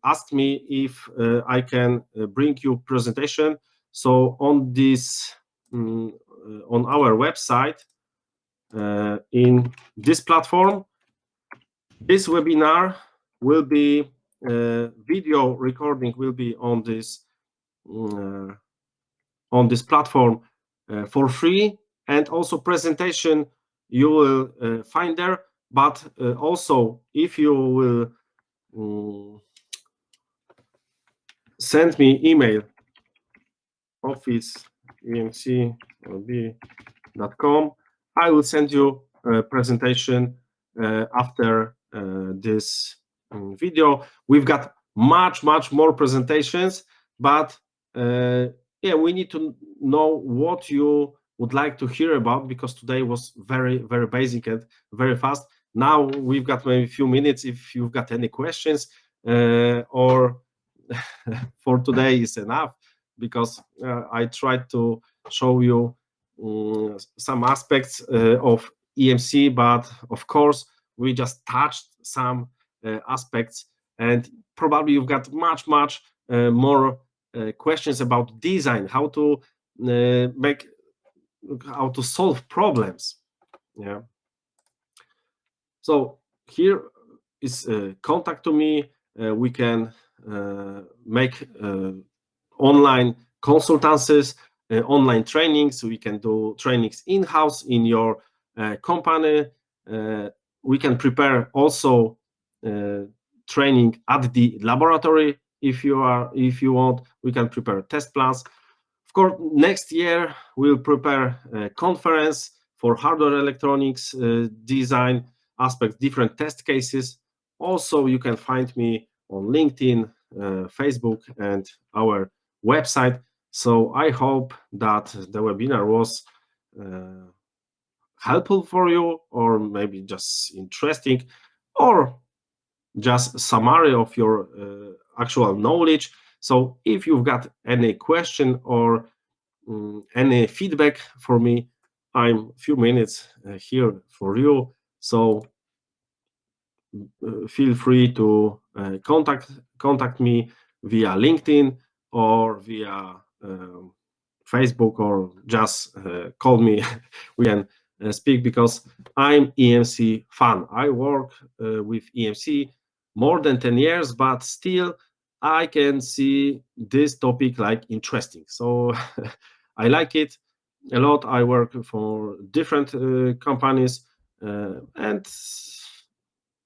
S1: asked me if I can bring you presentation. So on this, on our website, in this platform, this webinar will be video recording will be on this platform for free, and also presentation you will find there. But also, if you will send me email, office@emc.com, I will send you a presentation after this video. We've got much more presentations, but yeah, we need to know what you would like to hear about, because today was very basic and very fast. Now we've got maybe a few minutes if you've got any questions, or for today is enough, because I tried to show you some aspects of EMC, but of course we just touched some aspects, and probably you've got much more questions about design, how to solve problems. Yeah. So here is contact to me. We can make online consultancies, online trainings. We can do trainings in-house in your company. We can prepare also training at the laboratory if you want. We can prepare test plans. Of course, next year we'll prepare a conference for hardware electronics design aspects, different test cases. Also, you can find me on LinkedIn, Facebook, and our website. So I hope that the webinar was helpful for you, or maybe just interesting, or just summary of your actual knowledge. So if you've got any question or any feedback for me, I'm a few minutes here for you. So feel free to contact me via LinkedIn or via Facebook, or just call me. We can speak, because I'm EMC fan. I work with EMC more than 10 years, but still I can see this topic like interesting. So I like it a lot. I work for different companies, and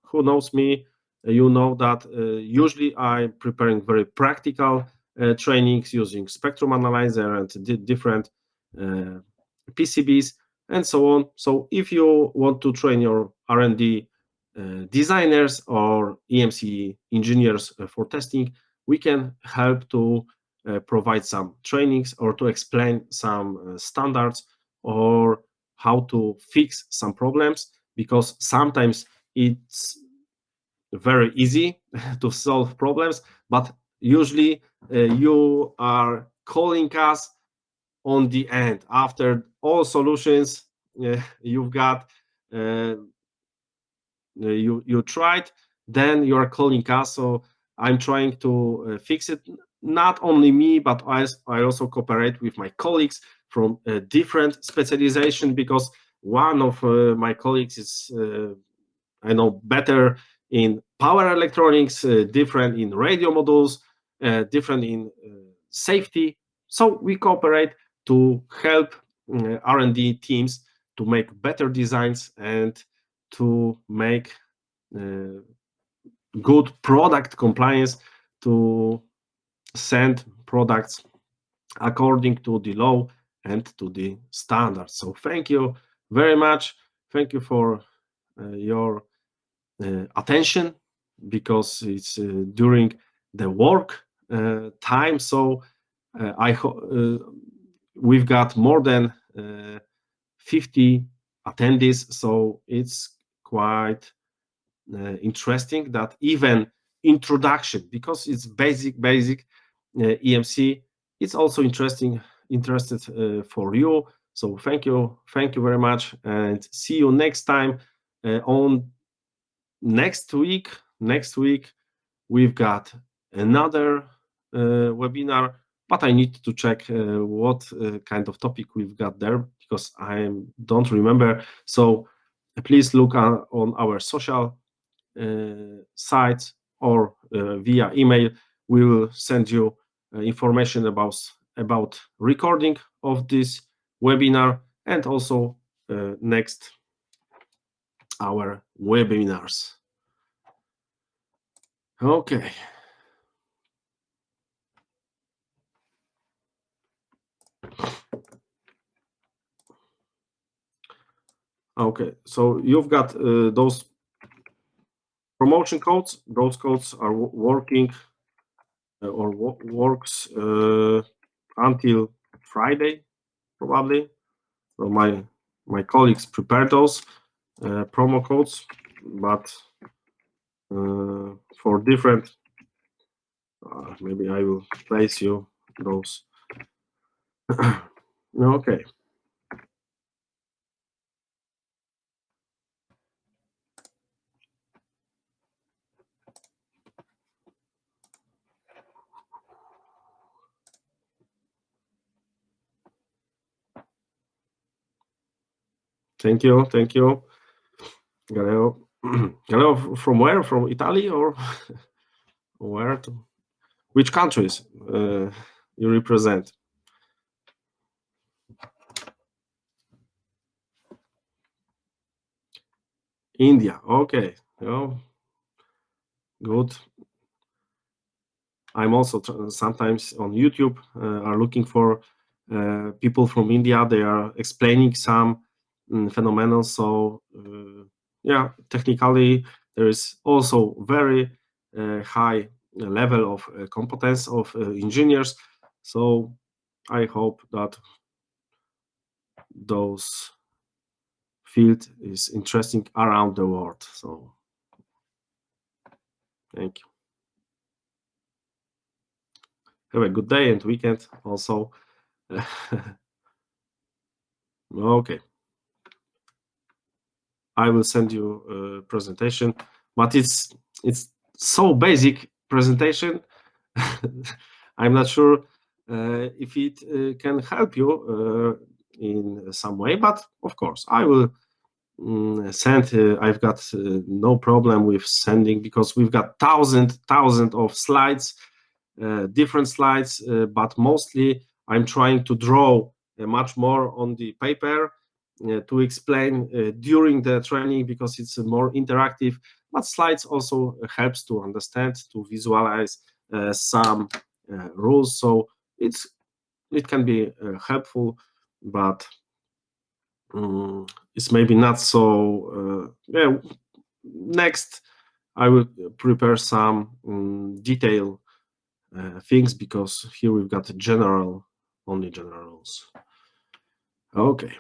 S1: who knows me, you know that usually I'm preparing very practical trainings using spectrum analyzer and different PCBs and so on. So if you want to train your R&D designers or EMC engineers for testing, we can help to provide some trainings or to explain some standards, or how to fix some problems, because sometimes it's very easy to solve problems, but usually you are calling us on the end after all solutions you've got, you tried, then you are calling us. So I'm trying to fix it. Not only me, but I also cooperate with my colleagues from different specialization, because one of my colleagues is I know better in power electronics, different in radio modules, different in safety. So we cooperate to help R&D teams to make better designs and to make good product compliance, to send products according to the law and to the standards. So thank you very much. Thank you for your attention, because it's during the work time. So we've got more than 50 attendees, so it's quite interesting that even introduction, because it's basic EMC, it's also interested for you. So thank you very much, and see you next time. On next week we've got another webinar, but I need to check what kind of topic we've got there, because I don't remember. So please look on our social sites, or via email. We will send you information about recording of this webinar, and also next our webinars. Okay. Okay, so you've got those promotion codes. Those codes are working or works until Friday, probably. So my colleagues prepared those promo codes, but for different, maybe I will place you those. Okay. Thank you. Galileo. Galileo, from where? From Italy or where? Which countries you represent? India. Okay. Oh, good. I'm also sometimes on YouTube are looking for people from India. They are explaining some phenomena. So yeah, technically there is also very high level of competence of engineers. So I hope that those field is interesting around the world. So thank you. Have a good day and weekend also. Okay. I will send you a presentation, but it's so basic presentation. I'm not sure if it can help you in some way, but of course I will send. I've got no problem with sending because we've got thousand of slides, different slides, but mostly I'm trying to draw much more on the paper to explain during the training because it's more interactive, but slides also helps to understand, to visualize some rules. So it can be helpful, but it's maybe not so. Yeah, next I will prepare some detail things because here we've got only general rules. Okay.